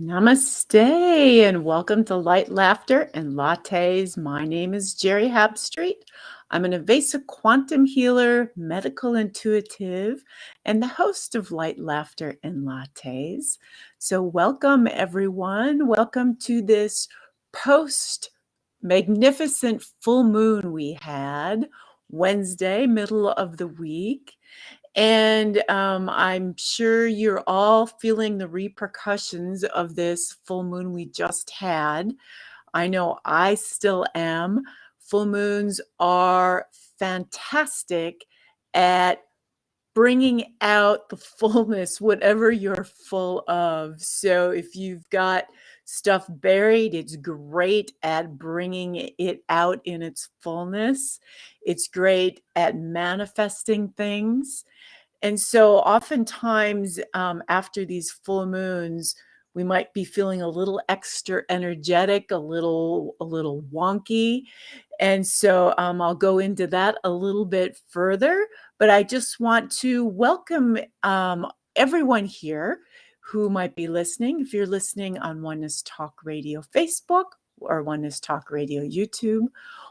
Namaste and welcome to Light, Laughter, and Lattes. My name is Geri Habstritt. I'm an Avesa quantum healer, medical intuitive, and the host of Light, Laughter, and Lattes. So, welcome everyone. Welcome to this post magnificent full moon we had Wednesday, middle of the week. And I'm sure you're all feeling the repercussions of this full moon we just had. I know I still am. Full moons are fantastic at bringing out the fullness, whatever you're full of. So if you've got stuff buried, it's great at bringing it out in its fullness. It's great at manifesting things. And so oftentimes, after these full moons, we might be feeling a little extra energetic, a little wonky. And so, I'll go into that a little bit further, but I just want to welcome, everyone here who might be listening. If you're listening on Oneness Talk Radio Facebook or Oneness Talk Radio YouTube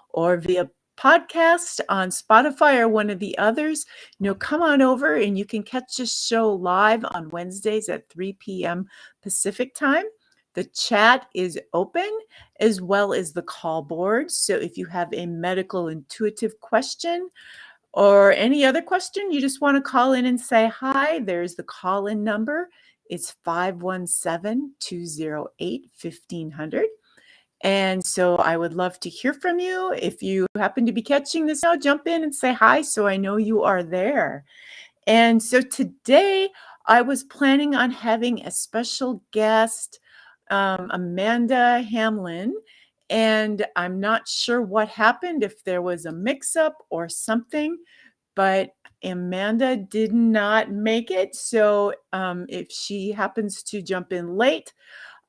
or via podcast on Spotify or one of the others, come on over and you can catch this show live on Wednesdays at 3 p.m. Pacific time. The chat is open as well as the call board. So if you have a medical intuitive question or any other question, you just want to call in and say hi, there's the call-in number. It's 517-208-1500. And so I would love to hear from you. If you happen to be catching this now, jump in and say hi so I know you are there. And so today I was planning on having a special guest, Amanda Hamlin, and I'm not sure what happened, if there was a mix-up or something, but Amanda did not make it. So if she happens to jump in late,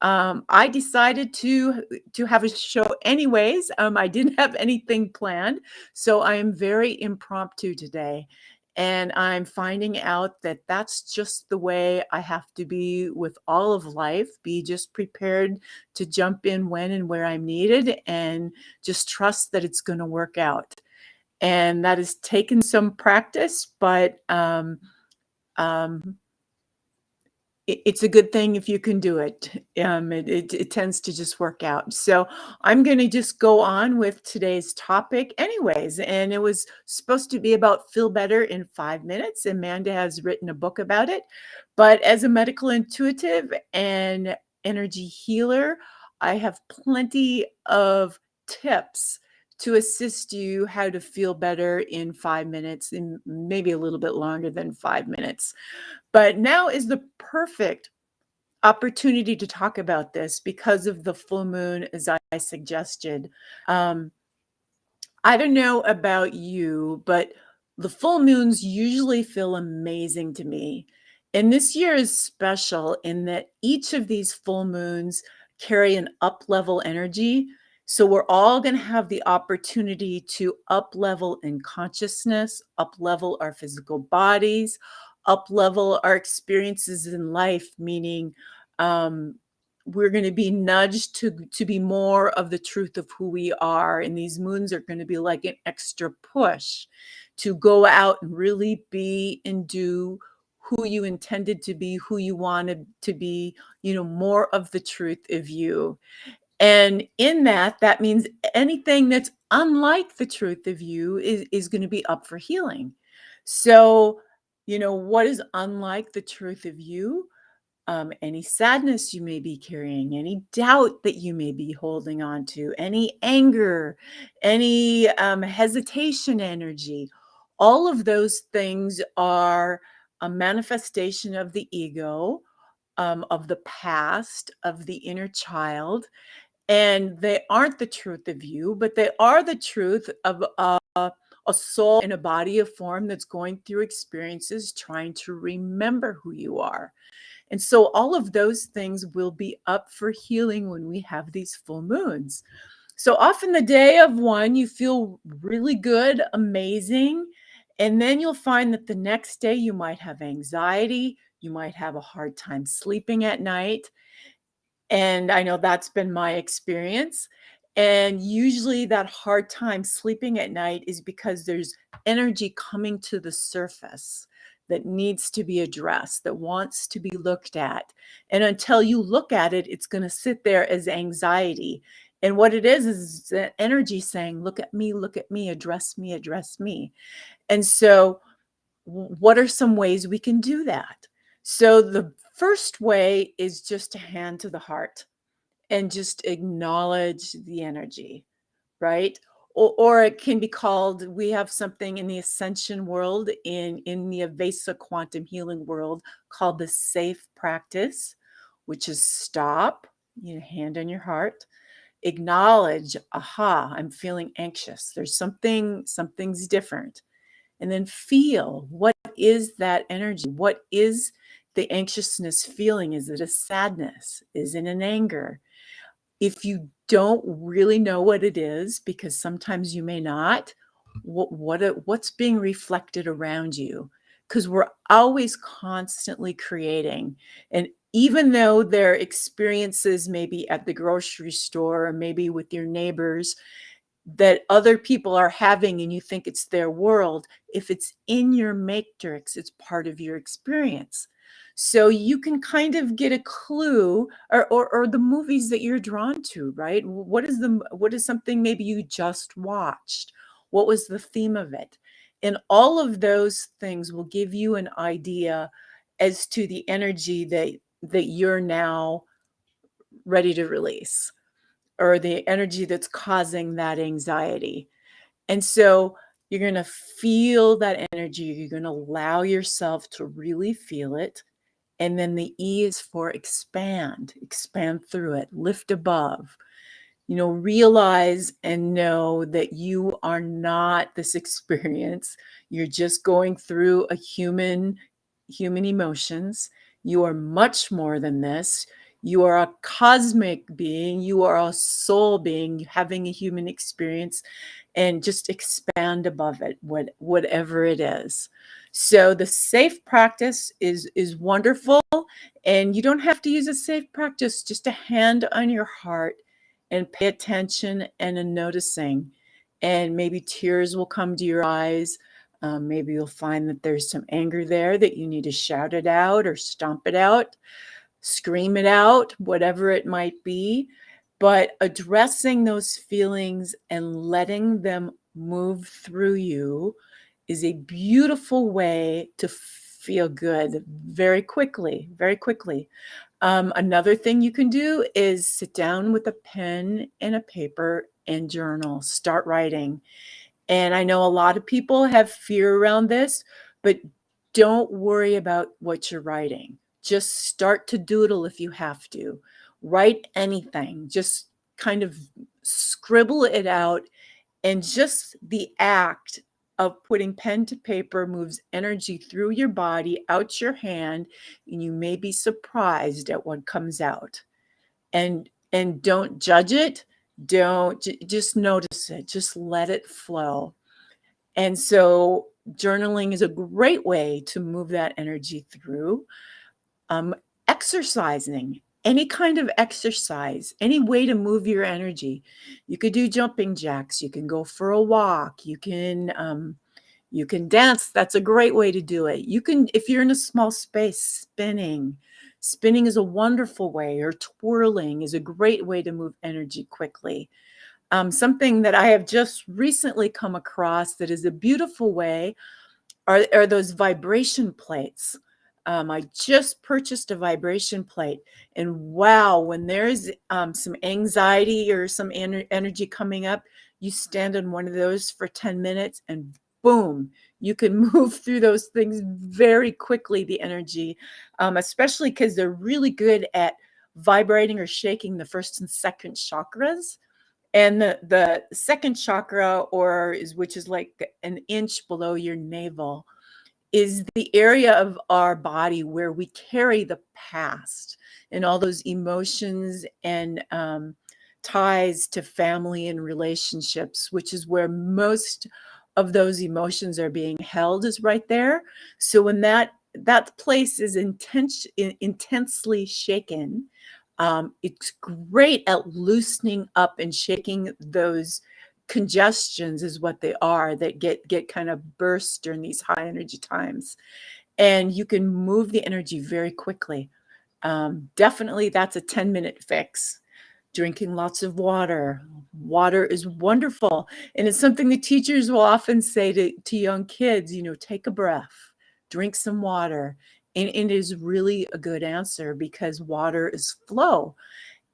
I decided to have a show anyways. I didn't have anything planned, so I am very impromptu today. And I'm finding out that that's just the way I have to be with all of life. Be just prepared to jump in when and where I'm needed and just trust that it's going to work out. And that has taken some practice, but it's a good thing if you can do it. It tends to just work out. So I'm going to just go on with today's topic anyways. And it was supposed to be about feel better in 5 minutes. Amanda has written a book about it. But as a medical intuitive and energy healer, I have plenty of tips to assist you how to feel better in 5 minutes and maybe a little bit longer than 5 minutes. But now is the perfect opportunity to talk about this because of the full moon, as I suggested. I don't know about you, but the full moons usually feel amazing to me. And this year is special in that each of these full moons carry an up-level energy. So we're all going to have the opportunity to up-level in consciousness, up-level our physical bodies, up-level our experiences in life, meaning we're going to be nudged to be more of the truth of who we are. And these moons are going to be like an extra push to go out and really be and do who you intended to be, who you wanted to be, more of the truth of you. And in that means anything that's unlike the truth of you is going to be up for healing. So, what is unlike the truth of you? Any sadness you may be carrying, any doubt that you may be holding on to, any anger, any hesitation energy, all of those things are a manifestation of the ego, of the past, of the inner child. And they aren't the truth of you, but they are the truth of a soul in a body of form that's going through experiences trying to remember who you are. And so all of those things will be up for healing when we have these full moons. So often the day of one, you feel really good, amazing. And then you'll find that the next day you might have anxiety. You might have a hard time sleeping at night. And I know that's been my experience. And usually that hard time sleeping at night is because there's energy coming to the surface that needs to be addressed, that wants to be looked at. And until you look at it, it's going to sit there as anxiety. And what it is the energy saying, look at me, address me, address me. And so, what are some ways we can do that? So, the first way is just to hand to the heart and just acknowledge the energy, right? Or it can be called, we have something in the ascension world, in the Avesa quantum healing world, called the safe practice, which is stop, hand on your heart, acknowledge, aha, I'm feeling anxious. There's something's different. And then feel, what is that energy? What is the anxiousness feeling? Is it a sadness? Is it an anger? If you don't really know what it is, because sometimes you may not, what's being reflected around you? Because we're always constantly creating. And even though their experiences maybe at the grocery store or maybe with your neighbors that other people are having and you think it's their world, if it's in your matrix, it's part of your experience. So you can kind of get a clue, or the movies that you're drawn to, right? What is something maybe you just watched? What was the theme of it? And all of those things will give you an idea as to the energy that you're now ready to release, or the energy that's causing that anxiety. And so you're going to feel that energy. You're going to allow yourself to really feel it. And then the E is for expand through it, lift above. Realize and know that you are not this experience. You're just going through a human emotions. You are much more than this. You are a cosmic being. You are a soul being having a human experience, and just expand above it, whatever it is. So the safe practice is wonderful, and you don't have to use a safe practice, just a hand on your heart and pay attention and a noticing. And maybe tears will come to your eyes. Maybe you'll find that there's some anger there that you need to shout it out or stomp it out, scream it out, whatever it might be. But addressing those feelings and letting them move through you is a beautiful way to feel good very quickly, very quickly. Another thing you can do is sit down with a pen and a paper and journal, start writing. And I know a lot of people have fear around this, but don't worry about what you're writing. Just start to doodle if you have to. Write anything, just kind of scribble it out. And just the act of putting pen to paper moves energy through your body, out your hand, and you may be surprised at what comes out. And don't judge it. Don't just notice it. Just let it flow. And so journaling is a great way to move that energy through. Um, Exercising, any kind of exercise, any way to move your energy. You could do jumping jacks. You can go for a walk. You can dance. That's a great way to do it. You can, if you're in a small space, spinning. Spinning is a wonderful way, or twirling is a great way to move energy quickly. Something that I have just recently come across that is a beautiful way are those vibration plates. I just purchased a vibration plate, and wow, when there's some anxiety or some energy coming up, you stand on one of those for 10 minutes and boom, you can move through those things very quickly, the energy, especially because they're really good at vibrating or shaking the first and second chakras. And the second chakra, which is like an inch below your navel, is the area of our body where we carry the past and all those emotions and ties to family and relationships, which is where most of those emotions are being held, is right there. So when that place is intensely shaken, It's great at loosening up and shaking those congestions is what they are that get kind of burst during these high energy times. And you can move the energy very quickly. Definitely that's a 10-minute fix. Drinking lots of water. Water is wonderful. And it's something the teachers will often say to young kids, take a breath, drink some water. And it is really a good answer because water is flow.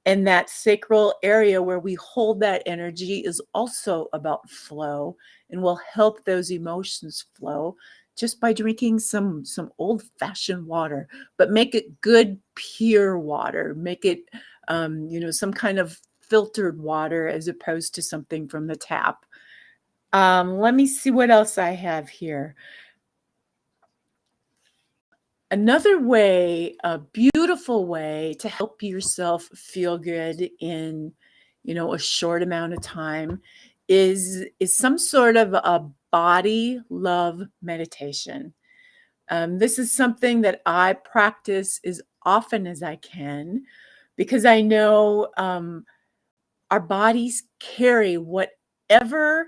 And that sacral area where we hold that energy is also about flow and will help those emotions flow just by drinking some old-fashioned water, but make it good, pure water. Make it, some kind of filtered water as opposed to something from the tap. Let me see what else I have here. Another way, a beautiful way to help yourself feel good in, a short amount of time is some sort of a body love meditation. This is something that I practice as often as I can because I know our bodies carry whatever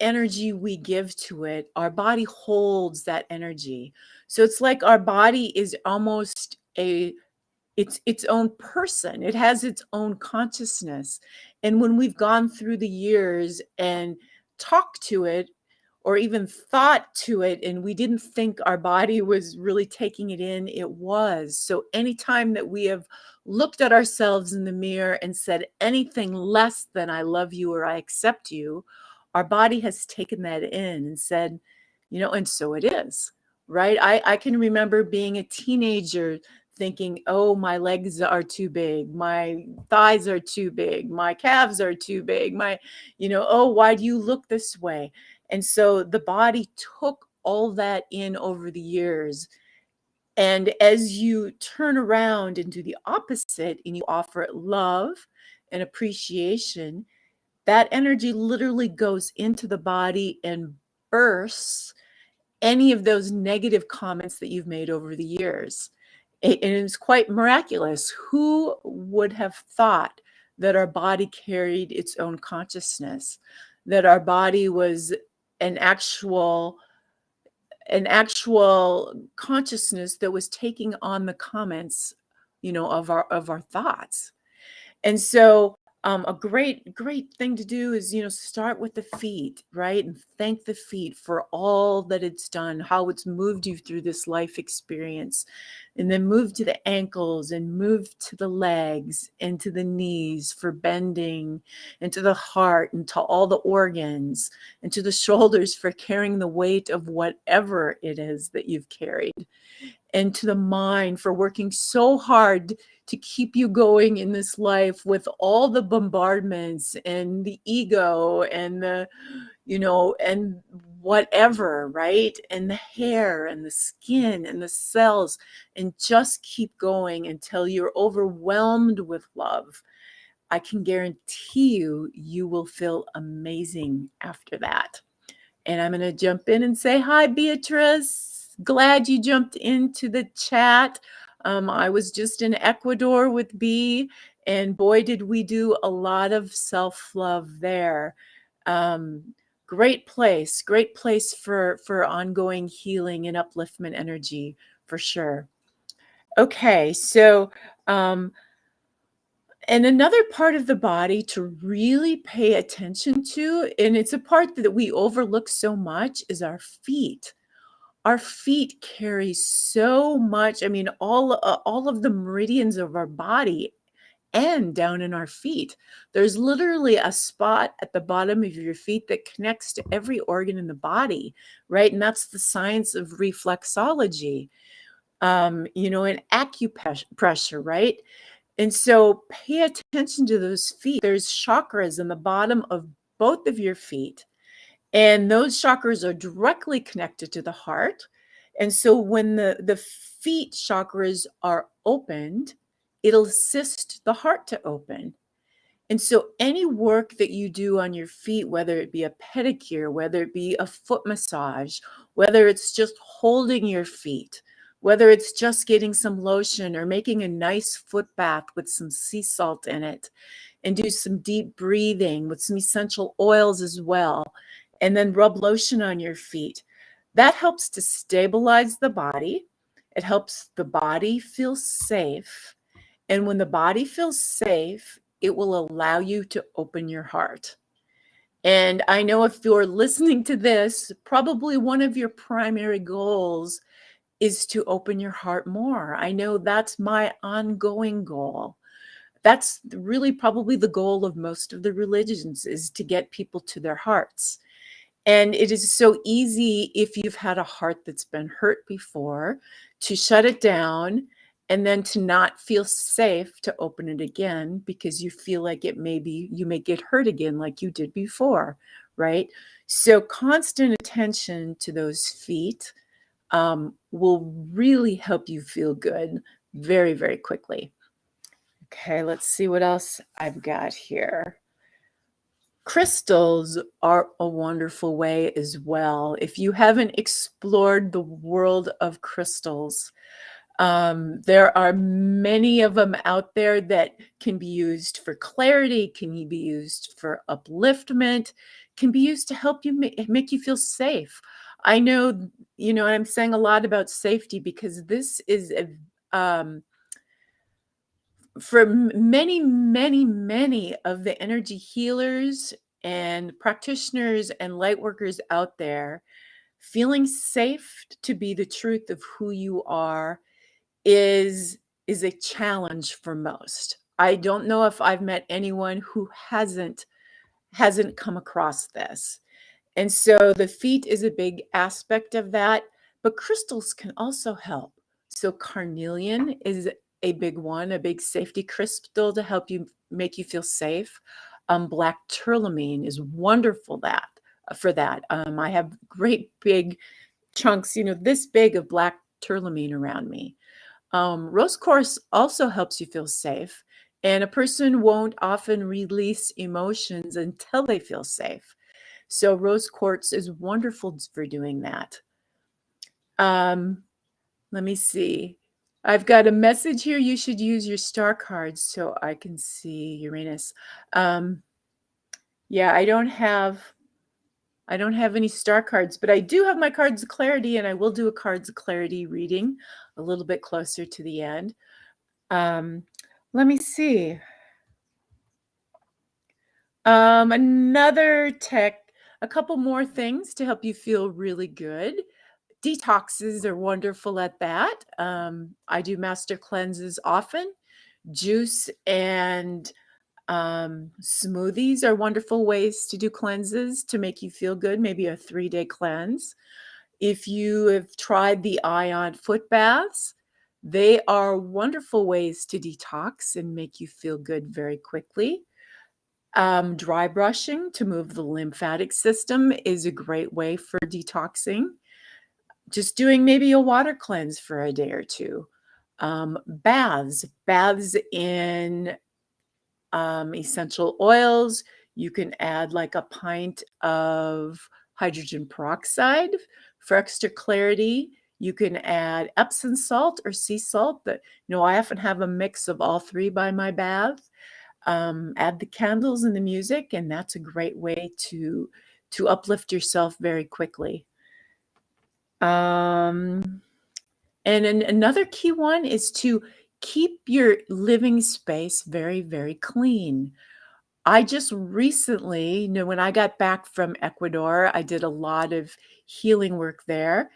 energy we give to it, our body holds that energy. So it's like our body is almost its own person. It has its own consciousness. And when we've gone through the years and talked to it or even thought to it and we didn't think our body was really taking it in, it was. So anytime that we have looked at ourselves in the mirror and said anything less than I love you or I accept you, our body has taken that in and said, and so it is, right? I can remember being a teenager thinking, oh, my legs are too big, my thighs are too big, my calves are too big, oh, why do you look this way? And so the body took all that in over the years. And as you turn around and do the opposite and you offer it love and appreciation, that energy literally goes into the body and bursts any of those negative comments that you've made over the years. And it's quite miraculous. Who would have thought that our body carried its own consciousness, that our body was an actual consciousness that was taking on the comments, of our thoughts. And so a great thing to do is, start with the feet, right? And thank the feet for all that it's done, how it's moved you through this life experience. And then move to the ankles and move to the legs and to the knees for bending and to the heart and to all the organs and to the shoulders for carrying the weight of whatever it is that you've carried, and to the mind for working so hard to keep you going in this life with all the bombardments and the ego and and whatever, right? And the hair and the skin and the cells, and just keep going until you're overwhelmed with love. I can guarantee you, you will feel amazing after that. And I'm going to jump in and say, hi, Beatrice. Glad you jumped into the chat. I was just in Ecuador with B, and boy, did we do a lot of self-love there. Great place for ongoing healing and upliftment energy, for sure. Okay, so and another part of the body to really pay attention to, and it's a part that we overlook so much, is our feet. Our feet carry so much. I mean, all of the meridians of our body end down in our feet. There's literally a spot at the bottom of your feet that connects to every organ in the body, right? And that's the science of reflexology, and acupressure, right? And so pay attention to those feet. There's chakras in the bottom of both of your feet, and those chakras are directly connected to the heart. And so when the feet chakras are opened, it'll assist the heart to open. And so any work that you do on your feet, whether it be a pedicure, whether it be a foot massage, whether it's just holding your feet, whether it's just getting some lotion or making a nice foot bath with some sea salt in it, and do some deep breathing with some essential oils as well, and then rub lotion on your feet. That helps to stabilize the body. It helps the body feel safe. And when the body feels safe, it will allow you to open your heart. And I know if you're listening to this, probably one of your primary goals is to open your heart more. I know that's my ongoing goal. That's really probably the goal of most of the religions, is to get people to their hearts. And it is so easy, if you've had a heart that's been hurt before, to shut it down and then to not feel safe to open it again, because you feel like you may get hurt again like you did before, right? So constant attention to those feet will really help you feel good very, very quickly. Okay, let's see what else I've got here. Crystals are a wonderful way as well. If you haven't explored the world of crystals, there are many of them out there that can be used for clarity, can be used for upliftment, can be used to help you make you feel safe. I know, I'm saying a lot about safety because this is for many, many, many of the energy healers and practitioners and light workers out there, feeling safe to be the truth of who you are is a challenge for most. I don't know if I've met anyone who hasn't come across this. And so the feet is a big aspect of that, but crystals can also help. So carnelian is a big one, a big safety crystal to help you make you feel safe. Black tourmaline is wonderful for that. I have great big chunks, this big of black tourmaline around me. Rose quartz also helps you feel safe, and a person won't often release emotions until they feel safe. So rose quartz is wonderful for doing that. Let me see. I've got a message here. You should use your star cards so I can see Uranus. Yeah, I don't have any star cards, but I do have my cards of clarity, and I will do a cards of clarity reading a little bit closer to the end. Let me see. A couple more things to help you feel really good. Detoxes are wonderful at that. I do master cleanses often. Juice and smoothies are wonderful ways to do cleanses to make you feel good, maybe a 3-day cleanse. If you have tried the ion foot baths, they are wonderful ways to detox and make you feel good very quickly. Dry brushing to move the lymphatic system is a great way for detoxing. Just doing maybe a water cleanse for a day or two. Baths in essential oils. You can add like a pint of hydrogen peroxide for extra clarity. You can add Epsom salt or sea salt. I often have a mix of all three by my bath. Add the candles and the music, and that's a great way to uplift yourself very quickly. And another key one is to keep your living space very, very clean. I just recently, when I got back from Ecuador, I did a lot of healing work there.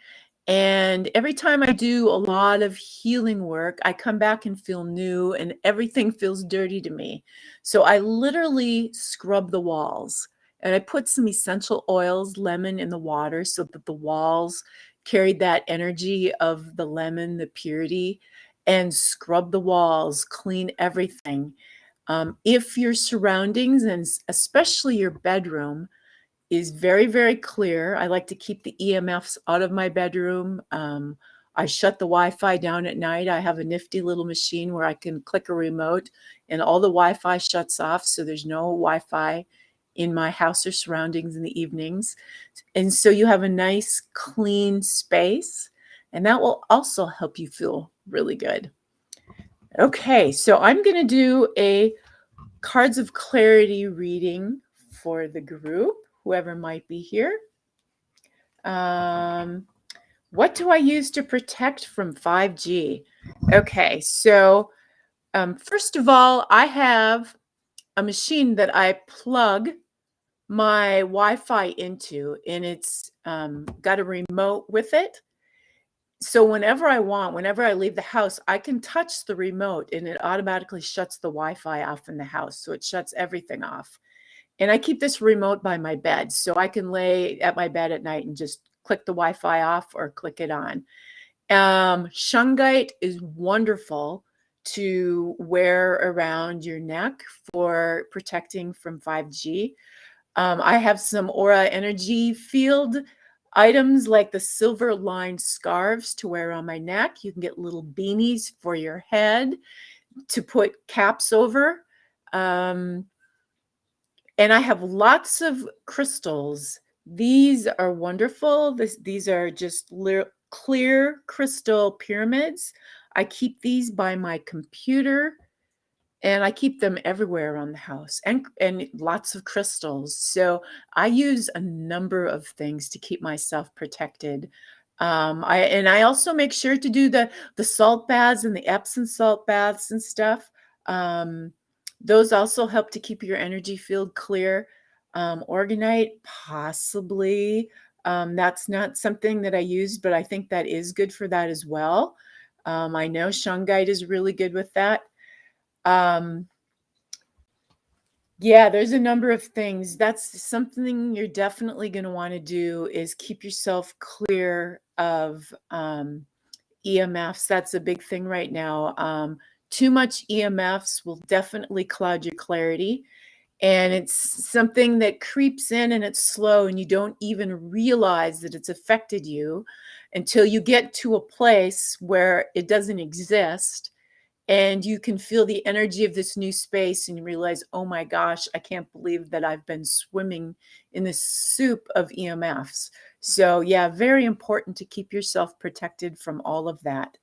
And every time I do a lot of healing work, I come back and feel new, and everything feels dirty to me. So I literally scrub the walls, and I put some essential oils, lemon in the water so that the walls carried that energy of the lemon, the purity, and scrub the walls, clean everything. If your surroundings, and especially your bedroom, is very, very clear, I like to keep the EMFs out of my bedroom. I shut the Wi-Fi down at night. I have a nifty little machine where I can click a remote and all the Wi-Fi shuts off, so there's no Wi-Fi in my house or surroundings in the evenings. And so you have a nice, clean space. And that will also help you feel really good. Okay, so I'm going to do a cards of clarity reading for the group, whoever might be here. What do I use to protect from 5G? Okay, so first of all, I have a machine that I plug my Wi-Fi into, and it's got a remote with it. So whenever I want, whenever I leave the house, I can touch the remote and it automatically shuts the Wi-Fi off in the house. So it shuts everything off. And I keep this remote by my bed, so I can lay at my bed at night and just click the Wi-Fi off or click it on. Shungite is wonderful to wear around your neck for protecting from 5G. I have some aura energy field items like the silver lined scarves to wear on my neck. You can get little beanies for your head to put caps over. And I have lots of crystals. These are wonderful. These are just clear crystal pyramids. I keep these by my computer. And I keep them everywhere around the house, and lots of crystals. So I use a number of things to keep myself protected. I also make sure to do the salt baths and the Epsom salt baths and stuff. Those also help to keep your energy field clear. Organite, possibly. That's not something that I use, but I think that is good for that as well. I know shungite is really good with that. Yeah, there's a number of things. That's something you're definitely going to want to do, is keep yourself clear of EMFs. That's a big thing right now. Too much EMFs will definitely cloud your clarity. And it's something that creeps in and it's slow, and you don't even realize that it's affected you until you get to a place where it doesn't exist. And you can feel the energy of this new space and you realize, oh my gosh, I can't believe that I've been swimming in this soup of EMFs. So yeah, very important to keep yourself protected from all of that.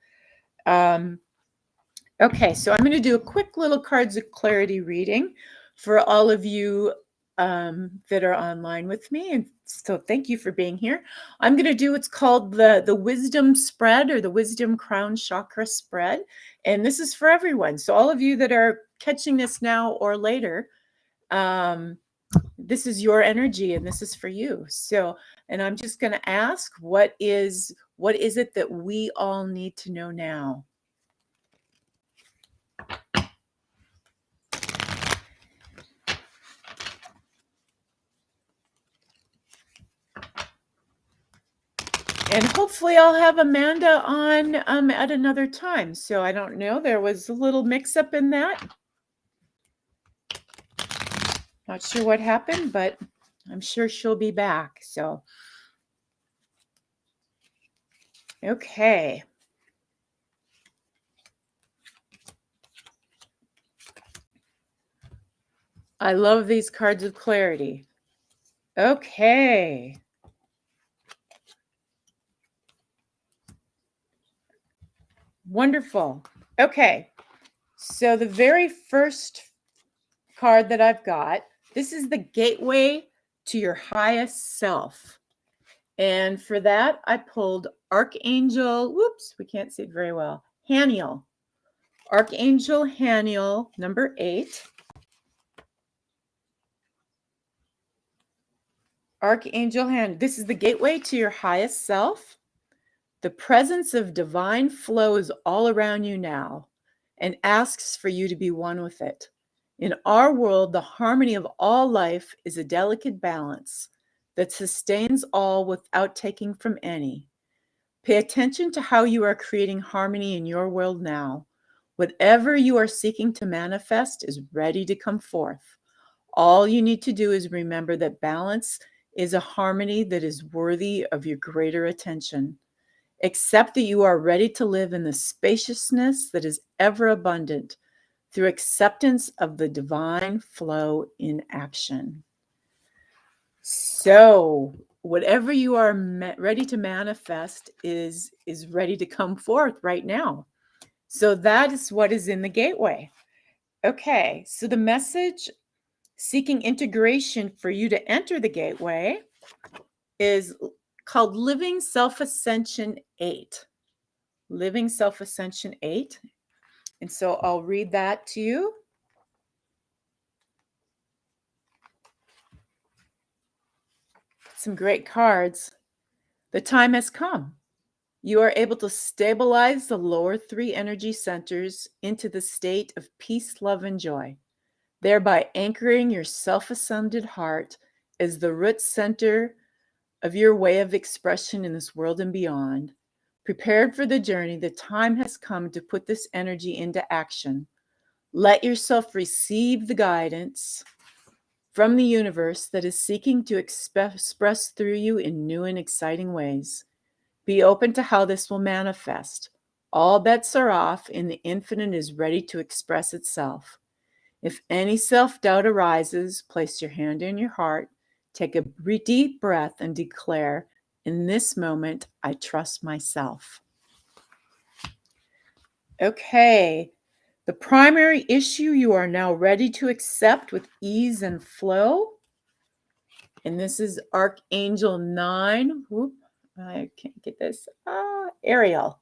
Okay, so I'm going to do a quick little cards of clarity reading for all of you that are online with me. And so thank you for being here. I'm going to do what's called the wisdom spread, or the wisdom crown chakra spread. And this is for everyone. So all of you that are catching this now or later, this is your energy and this is for you. So, and I'm just going to ask, what is it that we all need to know now? And hopefully I'll have Amanda on at another time. So I don't know. There was a little mix-up in that. Not sure what happened, but I'm sure she'll be back. So, okay. I love these cards of clarity. Okay. Wonderful. Okay. So the very first card that I've got, this is the gateway to your highest self. And for that, I pulled Archangel, whoops, we can't see it very well, Haniel. Archangel Haniel, number 8. Archangel Haniel, this is the gateway to your highest self. The presence of divine flow is all around you now and asks for you to be one with it. In our world, the harmony of all life is a delicate balance that sustains all without taking from any. Pay attention to how you are creating harmony in your world now. Whatever you are seeking to manifest is ready to come forth. All you need to do is remember that balance is a harmony that is worthy of your greater attention. Accept that you are ready to live in the spaciousness that is ever abundant through acceptance of the divine flow in action. So whatever you are ready to manifest is ready to come forth right now. So that is what is in the gateway. Okay, so the message seeking integration for you to enter the gateway is called Living Self-Ascension 8. Living Self-Ascension 8. And so I'll read that to you. Some great cards. The time has come. You are able to stabilize the lower 3 energy centers into the state of peace, love, and joy, thereby anchoring your self-ascended heart as the root center of your way of expression in this world and beyond. Prepared for the journey, the time has come to put this energy into action. Let yourself receive the guidance from the universe that is seeking to express through you in new and exciting ways. Be open to how this will manifest. All bets are off, and the infinite is ready to express itself. If any self-doubt arises, place your hand in your heart, take a deep breath, and declare, in this moment, I trust myself. Okay, the primary issue you are now ready to accept with ease and flow. And this is Archangel 9. Whoop, I can't get this. Ariel.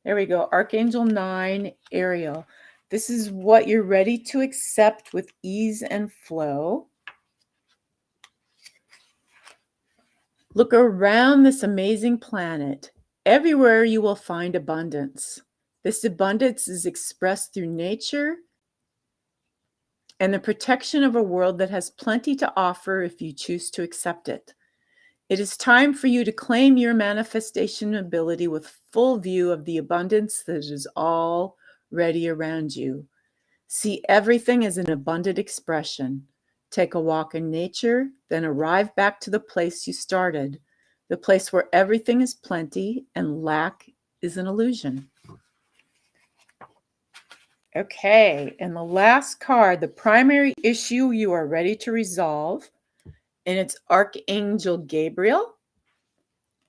There we go. Archangel 9, Ariel. This is what you're ready to accept with ease and flow. Look around this amazing planet. Everywhere you will find abundance. This abundance is expressed through nature and the protection of a world that has plenty to offer if you choose to accept it. It is time for you to claim your manifestation ability with full view of the abundance that is already around you. See everything as an abundant expression. Take a walk in nature, then arrive back to the place you started, the place where everything is plenty and lack is an illusion. Okay, and the last card, the primary issue you are ready to resolve, and it's Archangel Gabriel.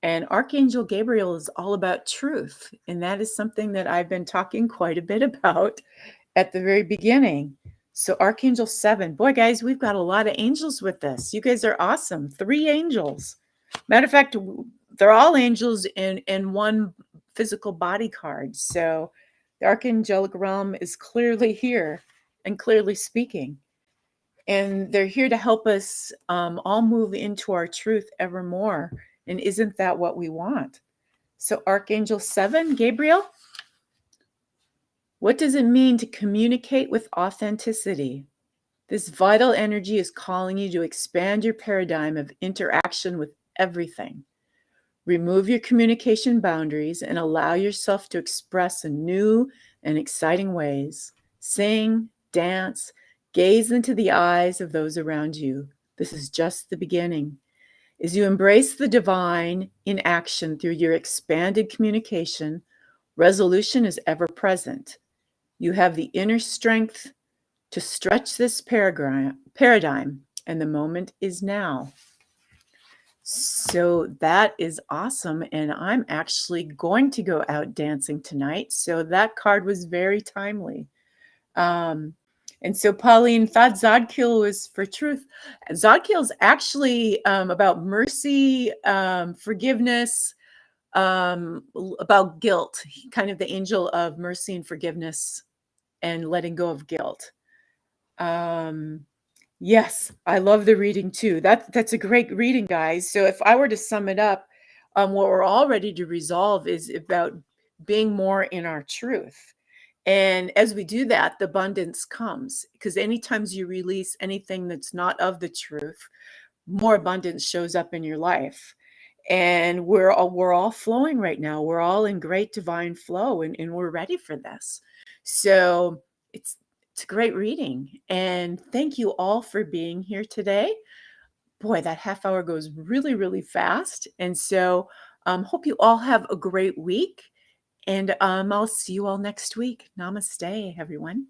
And Archangel Gabriel is all about truth, and that is something that I've been talking quite a bit about at the very beginning. So Archangel 7, boy, guys, we've got a lot of angels with this. You guys are awesome. 3 angels. Matter of fact, they're all angels in one physical body card. So the archangelic realm is clearly here and clearly speaking. And they're here to help us all move into our truth ever more. And isn't that what we want? So Archangel 7, Gabriel, what does it mean to communicate with authenticity? This vital energy is calling you to expand your paradigm of interaction with everything. Remove your communication boundaries and allow yourself to express in new and exciting ways. Sing, dance, gaze into the eyes of those around you. This is just the beginning. As you embrace the divine in action through your expanded communication, resolution is ever present. You have the inner strength to stretch this paradigm, and the moment is now. So that is awesome. And I'm actually going to go out dancing tonight. So that card was very timely. And so Pauline thought Zodkiel was for truth. Zodkiel is actually about mercy, forgiveness, about guilt, kind of the angel of mercy and forgiveness and letting go of guilt. Yes, I love the reading too. That's a great reading, guys. So if I were to sum it up, what we're all ready to resolve is about being more in our truth. And as we do that, the abundance comes, because anytime you release anything that's not of the truth, more abundance shows up in your life. And we're all flowing right now. We're all in great divine flow, and we're ready for this. So it's a great reading. And thank you all for being here today. Boy, that half hour goes really, really fast. And so hope you all have a great week. And I'll see you all next week. Namaste, everyone.